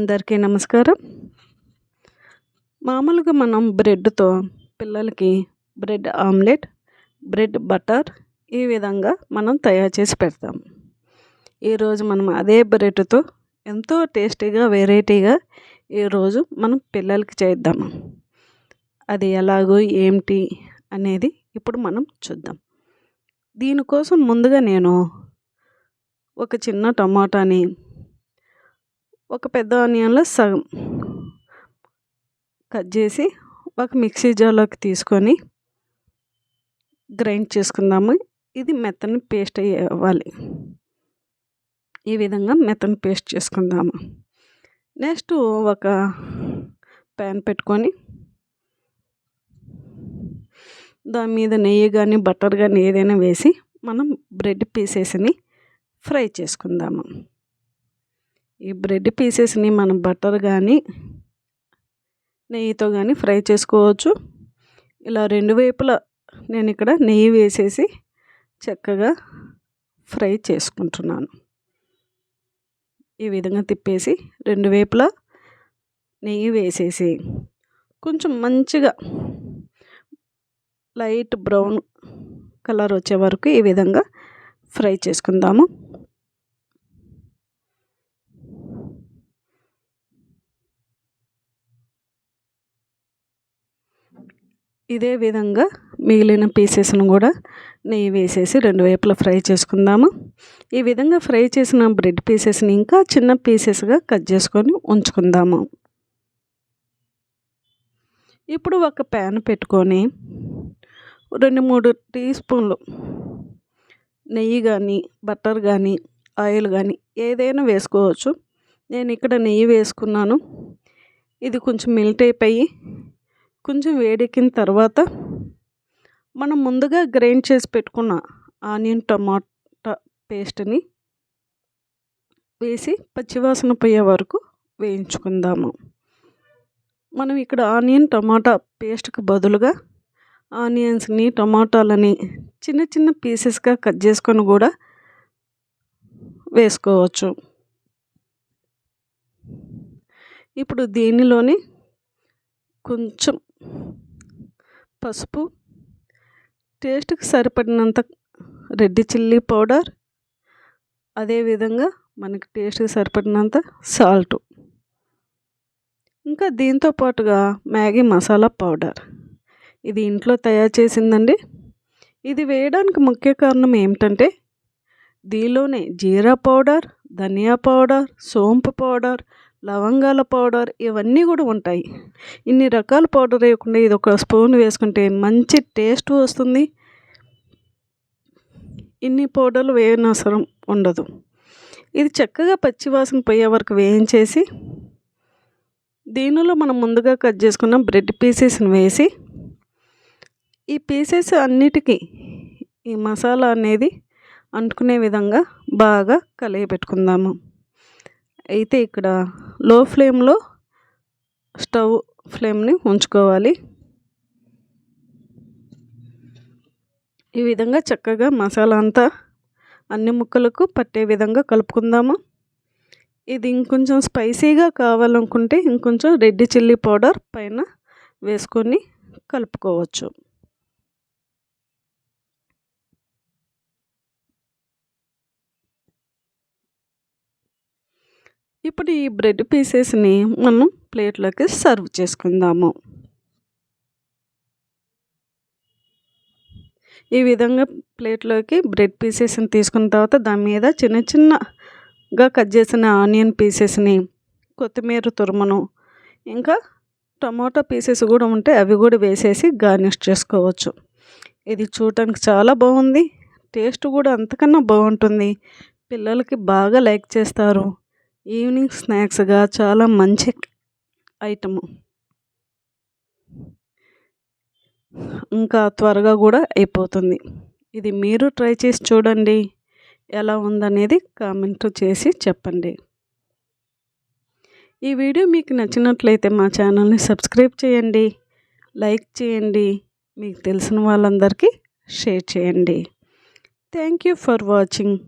అందరికీ నమస్కారం. మామూలుగా మనం బ్రెడ్‌తో పిల్లలకి బ్రెడ్ ఆమ్లెట్, బ్రెడ్ బటర్ ఈ విధంగా మనం తయారు చేసి పెడతాం. ఈరోజు మనం అదే బ్రెడ్‌తో ఎంతో టేస్టీగా, వెరైటీగా ఈరోజు మనం పిల్లలకి చేద్దాము. అది ఎలాగో ఏంటి అనేది ఇప్పుడు మనం చూద్దాం. దీనికోసం ముందుగా నేను ఒక చిన్న టమాటాని, ఒక పెద్ద ఆనియన్‌లో సగం కట్ చేసి ఒక మిక్సీ జార్లోకి తీసుకొని గ్రైండ్ చేసుకుందాము. ఇది మెత్తని పేస్ట్ అవ్వాలి. ఈ విధంగా మెత్తని పేస్ట్ చేసుకుందాము. నెక్స్ట్ ఒక ప్యాన్ పెట్టుకొని దాని మీద నెయ్యి కానీ బటర్ కానీ ఏదైనా వేసి మనం బ్రెడ్ పీసెస్ని ఫ్రై చేసుకుందాము. ఈ బ్రెడ్ పీసెస్ని మనం బటర్ కానీ నెయ్యితో కానీ ఫ్రై చేసుకోవచ్చు. ఇలా రెండు వైపులా నేను ఇక్కడ నెయ్యి వేసేసి చక్కగా ఫ్రై చేసుకుంటున్నాను. ఈ విధంగా తిప్పేసి రెండు వైపులా నెయ్యి వేసేసి కొంచెం మంచిగా లైట్ బ్రౌన్ కలర్ వచ్చే వరకు ఈ విధంగా ఫ్రై చేసుకుందాము. ఇదే విధంగా మిగిలిన పీసెస్ను కూడా నెయ్యి వేసేసి రెండు వైపులా ఫ్రై చేసుకుందాము. ఈ విధంగా ఫ్రై చేసిన బ్రెడ్ పీసెస్ని ఇంకా చిన్న పీసెస్గా కట్ చేసుకొని ఉంచుకుందాము. ఇప్పుడు ఒక ప్యాన్ పెట్టుకొని 2-3 టీ స్పూన్లు నెయ్యి కానీ బటర్ కానీ ఆయిల్ కానీ ఏదైనా వేసుకోవచ్చు. నేను ఇక్కడ నెయ్యి వేసుకున్నాను. ఇది కొంచెం మెల్ట్ అయిపోయి కొంచెం వేడెక్కిన తర్వాత మనం ముందుగా గ్రైండ్ చేసి పెట్టుకున్న ఆనియన్ టమాటా పేస్ట్ని వేసి పచ్చివాసన పోయే వరకు వేయించుకుందాము. మనం ఇక్కడ ఆనియన్ టమాటా పేస్ట్కి బదులుగా ఆనియన్స్ని టమాటాలని చిన్న చిన్న పీసెస్గా కట్ చేసుకొని కూడా వేసుకోవచ్చు. ఇప్పుడు దీనిలోని కొంచెం పసుపు, టేస్ట్కి సరిపడినంత రెడ్ చిల్లీ పౌడర్, అదేవిధంగా మనకి టేస్ట్కి సరిపడినంత సాల్ట్, ఇంకా దీంతో పాటుగా మ్యాగీ మసాలా పౌడర్. ఇది ఇంట్లో తయారు చేసిందండి. ఇది వేయడానికి ముఖ్య కారణం ఏమిటంటే దీనిలోనే జీరా పౌడర్, ధనియా పౌడర్, సోంపు పౌడర్, లవంగాల పౌడర్ ఇవన్నీ కూడా ఉంటాయి. ఇన్ని రకాల పౌడర్ వేయకుండా ఇది ఒక స్పూన్ వేసుకుంటే మంచి టేస్ట్ వస్తుంది. ఇన్ని పౌడర్లు వేయనవసరం ఉండదు. ఇది చక్కగా పచ్చివాసన పోయే వరకు వేయించేసి దీనిలో మనం ముందుగా కట్ చేసుకున్న బ్రెడ్ పీసెస్ని వేసి ఈ పీసెస్ అన్నిటికీ ఈ మసాలా అనేది అంటుకునే విధంగా బాగా కలియబెట్టుకుందాము. అయితే ఇక్కడ లో ఫ్లేమ్లో స్టవ్ ఫ్లేమ్ని ఉంచుకోవాలి. ఈ విధంగా చక్కగా మసాలా అంతా అన్ని ముక్కలకు పట్టే విధంగా కలుపుకుందాము. ఇది ఇంకొంచెం స్పైసీగా కావాలనుకుంటే ఇంకొంచెం రెడ్ చిల్లీ పౌడర్ పైన వేసుకొని కలుపుకోవచ్చు. ఇప్పుడు ఈ బ్రెడ్ పీసెస్ని మనం ప్లేట్లోకి సర్వ్ చేసుకుందాము. ఈ విధంగా ప్లేట్లోకి బ్రెడ్ పీసెస్ని తీసుకున్న తర్వాత దాని మీద చిన్న చిన్నగా కట్ చేసిన ఆనియన్ పీసెస్ని, కొత్తిమీర తురుమును, ఇంకా టమాటో పీసెస్ కూడా ఉంటే అవి కూడా వేసేసి గార్నిష్ చేసుకోవచ్చు. ఇది చూడటానికి చాలా బాగుంది. టేస్ట్ కూడా అంతకన్నా బాగుంటుంది. పిల్లలకి బాగా లైక్ చేస్తారు. ఈవినింగ్ స్నాక్స్గా చాలా మంచి ఐటము. ఇంకా త్వరగా కూడా అయిపోతుంది. ఇది మీరు ట్రై చేసి చూడండి. ఎలా ఉందనేది కామెంట్ చేసి చెప్పండి. ఈ వీడియో మీకు నచ్చినట్లయితే మా ఛానల్ని సబ్స్క్రైబ్ చేయండి, లైక్ చేయండి, మీకు తెలిసిన వాళ్ళందరికీ షేర్ చేయండి. Thank you for watching.